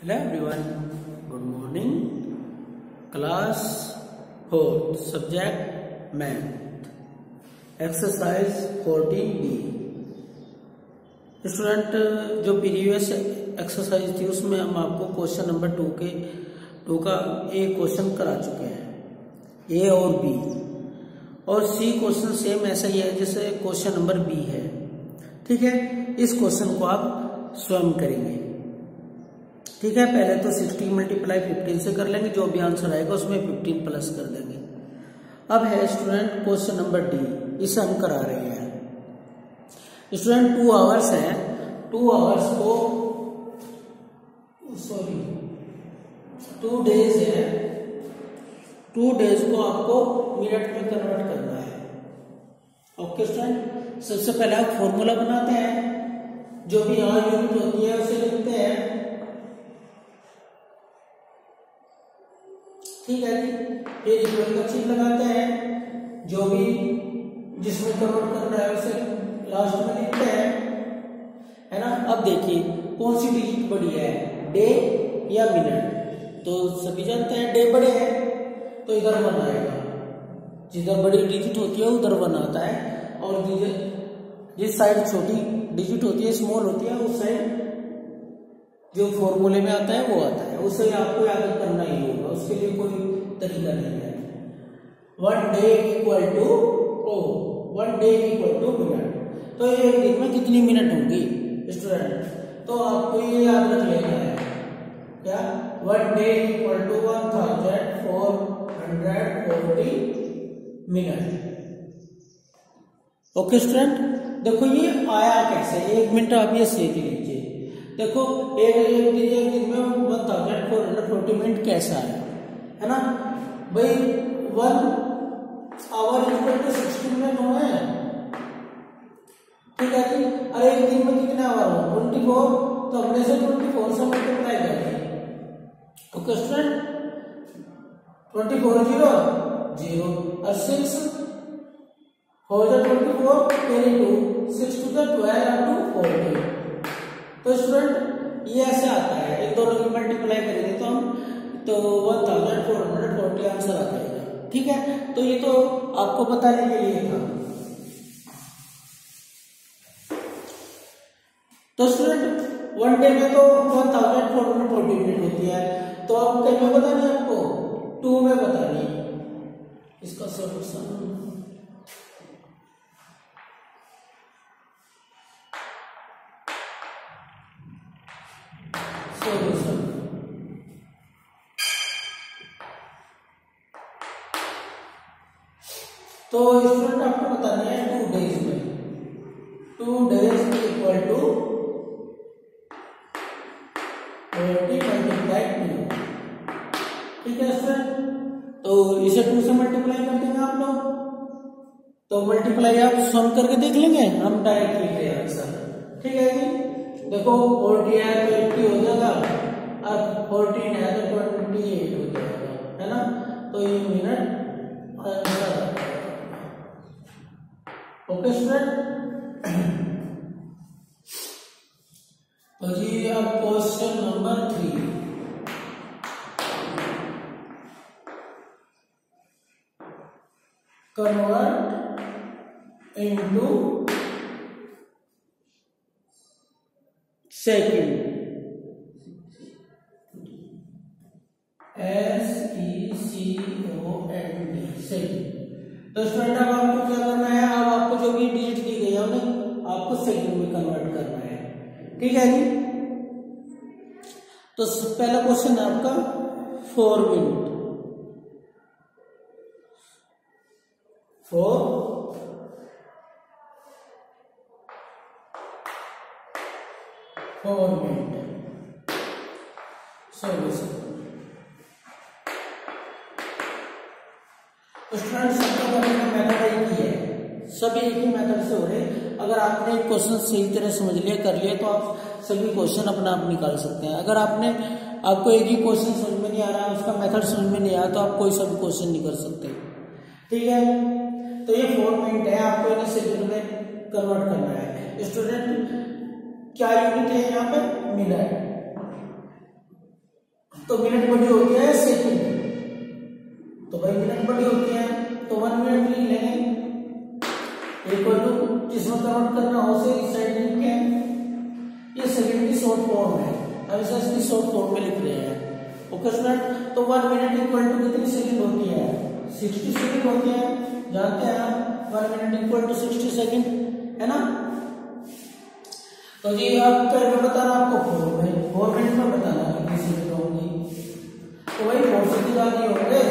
Hello everyone, good morning. Class 4 subject math exercise 14B। Student जो previous exercise थी उसमें हम आपको क्वेश्चन नंबर 2 का एक क्वेश्चन करा चुके हैं, ए और बी, और सी क्वेश्चन सेम ऐसा ही है जैसे क्वेश्चन नंबर बी है। ठीक है, इस क्वेश्चन को आप स्वयं करेंगे। ठीक है, पहले तो 60 मल्टीप्लाई 15 से कर लेंगे, जो भी आंसर आएगा उसमें 15 प्लस कर देंगे। अब है स्टूडेंट क्वेश्चन नंबर डी, इसे हम करा रहे हैं। स्टूडेंट 2 आवर्स है, 2 आवर्स को 2 डेज है, 2 डेज को आपको मिनट में कन्वर्ट करना है। ओके स्टूडेंट, सबसे पहले आप फॉर्मूला बनाते हैं, जो भी आवर यूनिट होती है उसे लिखते हैं। ठीक है जी, फिर इक्वल का चिन्ह लगाते हैं, जो भी जिसमें कन्वर्ट करना है उसे लास्ट में लिखते हैं, है ना। अब देखिए कौन सी डिजिट बड़ी है, डे या मिनट, तो सभी जानते हैं डे बड़े हैं तो इधर 1 आएगा, जिधर बड़ी डिजिट होती है उधर 1 आता है, और जिस साइड छोटी डिजिट होती है, स्मॉल होती है, उस साइड जो फॉर्मूले में आता है वो आता है, उसे आपको याद करना ही होगा, उसके लिए कोई तरीका नहीं है। 1 डे इक्वल टू मिनट, तो एक दिन में कितनी मिनट होंगी स्टूडेंट, तो आपको ये याद रख लेना है क्या, 1 day equal to 1440 minute. Okay student, देखो ये आया कैसे, 1 मिनट आप ये सेक लीजिए। देखो एक दिन में 1440 मिनट कैसा आया, है ना भाई। 1 आवर इक्वल टू 60 मिनट हुए हैं। ठीक है जी, अरे एक दिन में कितने आवर हो, 24, तो हमने से 24 से मल्टीप्लाई कर दिया। ओके स्टूडेंट, 24 0 और 6 4 24 carry 2 6 to the 12 up to 40। तो स्टूडेंट ये ऐसे आता है, इन दोनों की मल्टीप्लाई करेंगे तो हम 1440 आंसर आ जाएगा। ठीक है, तो ये तो आपको बताने के लिए था। तो स्टूडेंट 1 डे में तो 1440 मिनट होती है, तो अब कहीं में बतानी है आपको, 2 में बतानी है। इसका सॉल्यूशन तो स्टूडेंट आपको बताना है 2 डेज में, 2 डेज इक्वल टू 40 मल्टीप्लाई 2। ठीक है स्टूडेंट, तो इसे 2 से मल्टीप्लाई कर देंगे आप लोग, तो मल्टीप्लाई आप सॉल्व करके देख लेंगे, हम डायरेक्ट लिख रहे हैं आंसर। ठीक है जी, देखो 40 है तो 80 हो जाएगा, और 14 है तो 28 हो जाएगा, है ना। तो ये मिनट आंसर। ओके स्टूडेंट, तो जी अब question number 3, convert into second, SECOND second. तो स्टूडेंट अब आपको क्या करना है, अब आपको जो भी डिजिट दी गई है उन्हें आपको सेकंड में कन्वर्ट करना है। ठीक है जी, तो पहला क्वेश्चन है आपका 4 मिनट, 4 मिनट सॉल्यूशन। स्टूडेंट सबका करने का मेथड एक ही है, सभी एक ही मेथड से हो रहे। अगर आपने क्वेश्चन सही तरह समझ लिया, कर लिया, तो आप सभी क्वेश्चन अपना आप निकाल सकते हैं। अगर आपको एक ही क्वेश्चन समझ में नहीं आ रहा है, उसका मेथड समझ में नहीं आया, तो आप कोई सा भी क्वेश्चन नहीं कर सकते। ठीक है, तो ये 4 मिनट है, आपको इन्हें सेकंड में कन्वर्ट करना है। स्टूडेंट क्या यूनिट है यहाँ पे, मिनट। तो मिनट बड़ी होती है सेकंड, तो भाई मिनट बड़ी होती है तो 1 मिनट लिख लेंगे इक्वल टू जिसमें कन्वर्ट करना हो से इस साइड लिख के, ये सेकंड की शॉर्ट फॉर्म है, अब इसे इसकी शॉर्ट फॉर्म में लिख रहे हैं। ओके स्टूडेंट, तो 1 मिनट इक्वल टू कितनी सेकंड होती है? 60 सेकंड होती है, जानते हैं आप 1 मिनट इक्वल टू 60 सेकंड, है ना। तो जी आप पहले बताना आपको 4 मिनट में बताना कितनी सेकंड होंगी। तो भाई 4 से ज्यादा होंगे,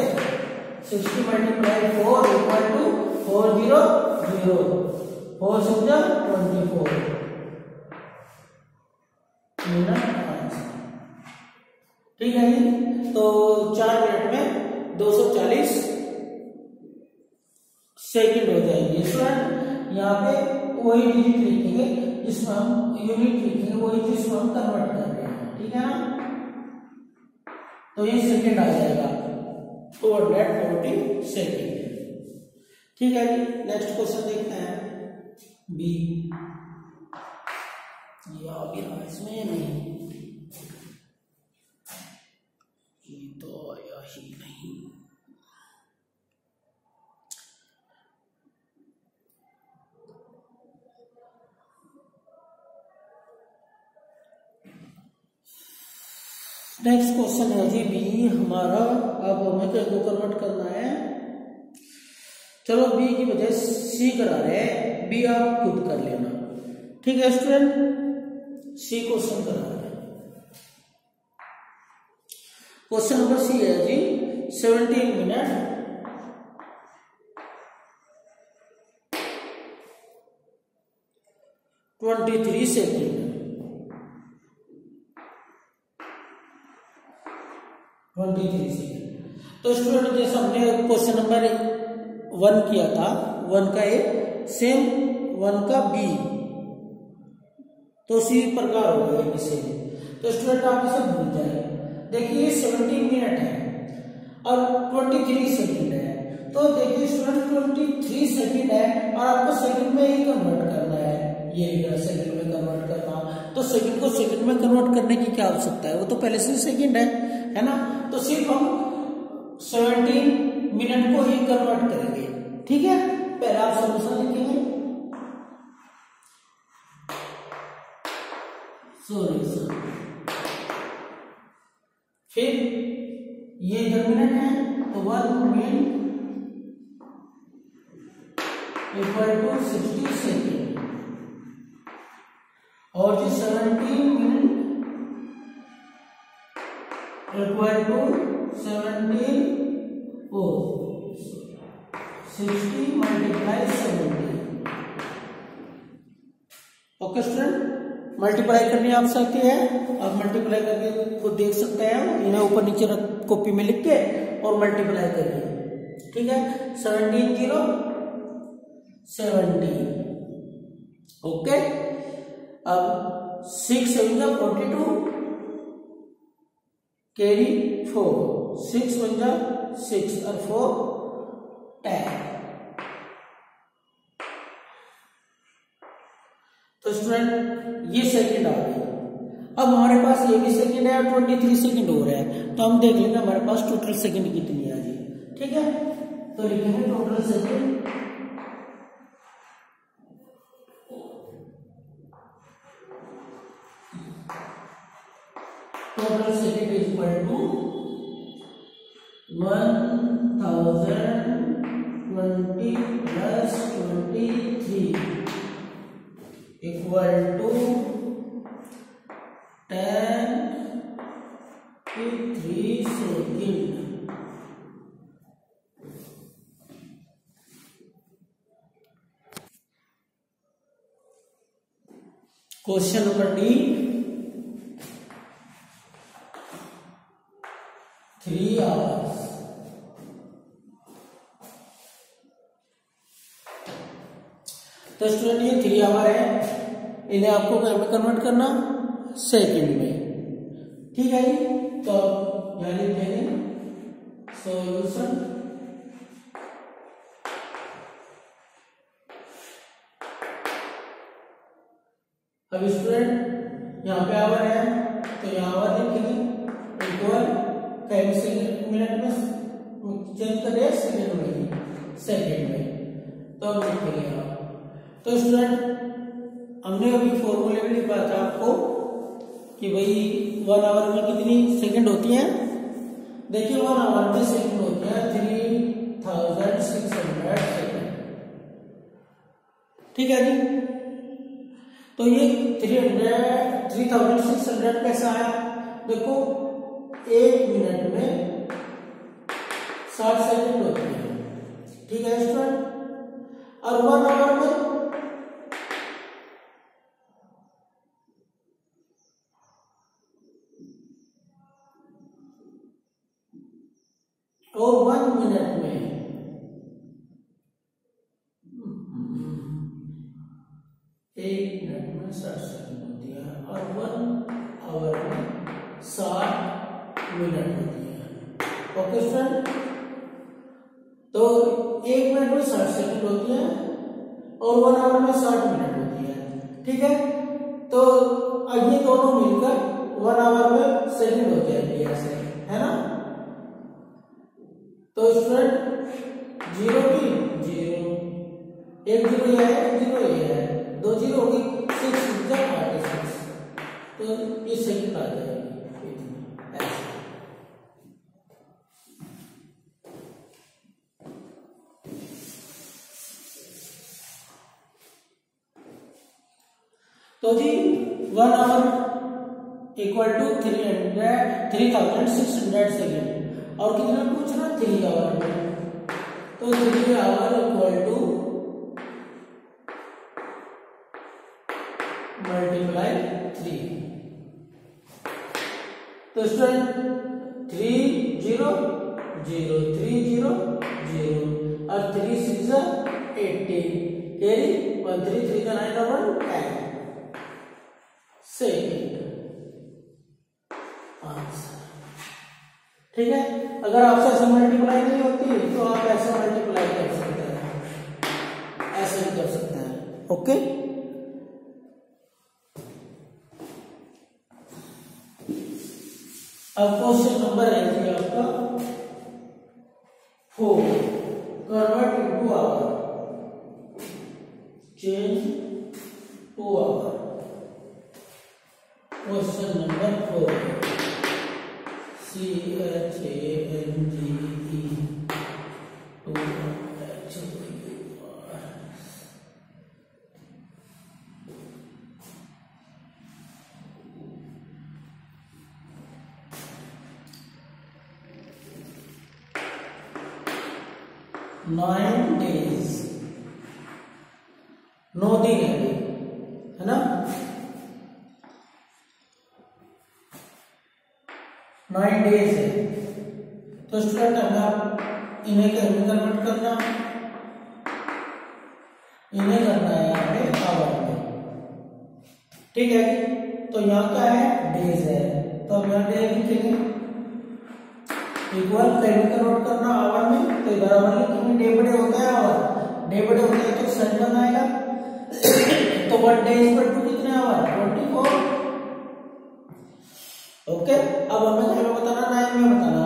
60 मल्टीप्लाई 4 इक्वल टू 400, 4 से 24 मिनट, ठीक है जी। तो 4 मिनट में 240 सेकंड हो जाएगी स्टूडेंट। यहाँ पे वही डिजिट लिखेंगे जिसमें हम यूनिट लिखेंगे, वही जिसमें हम कन्वर्ट कर रहे हैं, ठीक है ना। तो ये सेकंड आ जाएगा 240 सेकंड, ठीक है जी। नेक्स्ट क्वेश्चन देखते हैं बी, या भी इसमें नहीं, ये तो आया ही नहीं। नेक्स्ट क्वेश्चन है जी बी हमारा, अब हमें क्या कन्वर्ट करना है। चलो बी की बजाय सी करा रहे हैं, बी आप खुद कर लेना, ठीक है स्टूडेंट। सी क्वेश्चन करा रहे हैं, क्वेश्चन नंबर सी है जी 17 मिनट 23 सेकेंड, 23 सेकेंड। तो स्टूडेंट जैसे हमने क्वेश्चन नंबर 1 किया था, 1 का ए सेम 1 का बी, तो उसी प्रकार हो गया सेम। तो स्टूडेंट आप इसे भूल जाए, देखिए 17 मिनट है और 23 सेकेंड है, तो देखिए स्टूडेंट 23 सेकेंड है और आपको सेकेंड में ही कन्वर्ट करना है, ये सेकेंड में कन्वर्ट करना। तो सेकेंड को सेकेंड में कन्वर्ट करने की क्या आवश्यकता है, वो तो पहले से सेकेंड है ना। तो सिर्फ हम 17 मिनट को ही कन्वर्ट करेंगे, ठीक है। पहले आप सॉल्यूशन लिखेंगे, सॉरी, फिर ये जब मिनट है तो 1 मिनट इक्वल टू 60 सेकेंड, और जो 17 minute equal to 17 60 multiply 70। Okay student, multiply करनी आप सकते हैं, आप मल्टीप्लाई करके खुद देख सकते हैं, इन्हें ऊपर नीचे कॉपी में लिख के और मल्टीप्लाई करिए, ठीक है। 17 0 70, ओके। अब 6 7 42 कैरी 4, 6 1 6 और 4 10। तो स्टूडेंट ये सेकंड आ गया। अब हमारे पास ये भी सेकंड है और 23 सेकंड हो रहा है, तो हम देख लेंगे हमारे पास टोटल सेकंड कितनी आ गई, ठीक है। तो लिखेंगे total second, total second is equal to 1020 plus 23 equal to 10 second. Question number D 3 hours. तो स्टूडेंट ये 3 आवर है, इन्हें आपको क्या में कन्वर्ट करना, सेकंड में, ठीक है जी। तो यहाँ लिखेंगे सॉल्यूशन, अब स्टूडेंट यहाँ पे आवर है तो यहाँ आवर लिखेंगे इक्वल मिनट में चेंज कर दिया, सेकंड में। तो अब लिखेंगे आप। तो स्टूडेंट हमने अभी फॉर्मूले में लिखा था आपको कि भाई 1 आवर में कितनी सेकंड होती है। देखिए 1 आवर में सेकंड होती है 3600 सेकंड। ठीक है जी। तो ये 3600 कैसा है, देखो 1 मिनट में 60 सेकंड होती है। ठीक है स्टूडेंट। और 1 आवर में और 1 मिनट में 60 सेकंड होती है और 1 आवर में 60 मिनट होती है। Okay student. तो 1 मिनट में 60 सेकंड होती है और 1 आवर में 60 मिनट होती है। ठीक है। तो अब ये दोनों मिलकर 1 आवर में सेकंड होते हैं, ऐसे है ना। तो स्टूडेंट 0 की 0, 1 0 ये है, 1 0 ये है, 2 0 होगी, 6 36। तो ये सेकंड आ जाएगी ऐसे। तो जी 1 आवर इक्वल टू 3600 सेकेंड। और कितना पूछना, 3 आवर में। तो 3 आवर इक्वल टू मल्टीप्लाई 3। तो स्टूडेंट 3 0 0 3 0 0 और 3 6 18 कैरी 1 3 3 का 9 1 10 सेकंड आंसर। ठीक है। अगर आपसे ऐसे मल्टीप्लाई नहीं होती तो आप ऐसे मल्टीप्लाई कर सकते हैं, ऐसे भी कर सकते हैं। ओके। अब क्वेश्चन नंबर है जी आपका 4, convert into hour, change to hour. Question number 4 CHANGE 2 9 days, 9 दिन है ना। 9 डेज है। तो स्टूडेंट हमें इन्हें कन्वर्ट करना, इन्हें करना है हमें आवर में। ठीक है। तो यहाँ क्या है, डेज है। तो हम यहाँ डेज लिखेंगे इक्वल कन्वर्ट करना आवर में। तो इधर आवर लिखेंगे, डे बड़े होता है आवर, डे बड़े होते हैं तो सेंड आएगा। तो 1 डे इक्वल टू कितने आवर, 24। ओके। अब हमें क्या बताना, 9 में बताना।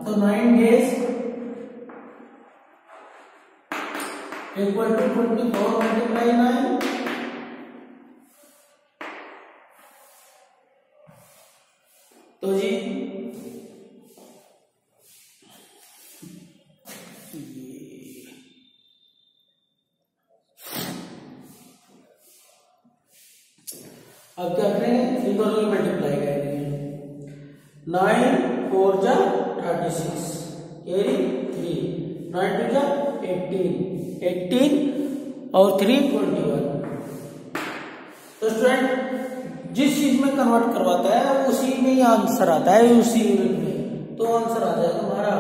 तो 9 डेज इक्वल टू 24 मल्टीप्लाई 9। तो जी अब क्या करेंगे, इन दोनों में मल्टीप्लाई करेंगे। 9 4 जा 36 कैरी 3, 9 2 जा 18 और 3 21। तो स्टूडेंट जिस चीज में कन्वर्ट करवाता है उसी में ही आंसर आता है, उसी यूनिट में। तो आंसर आ जाएगा हमारा।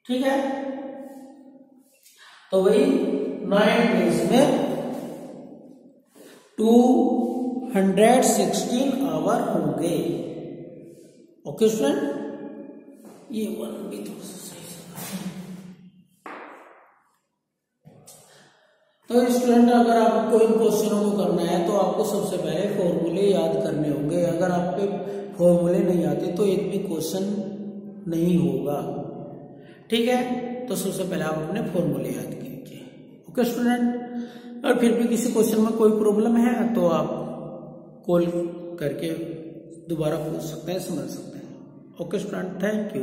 ठीक है। तो वही 9 डेज में 216 आवर होंगे। ओके स्टूडेंट, ये 1 भी थोड़ा सा सही से। तो स्टूडेंट अगर आपको इन क्वेश्चनों को करना है तो आपको सबसे पहले फॉर्मूले याद करने होंगे। अगर आप पे फॉर्मूले नहीं आते तो एक भी क्वेश्चन नहीं होगा। ठीक है, तो सबसे पहले आप अपने फॉर्मूले याद कीजिए। ओके स्टूडेंट, और फिर भी किसी क्वेश्चन में कोई प्रॉब्लम है तो आप कॉल करके दोबारा पूछ सकते हैं, समझ सकते हैं। Okay student, thank you.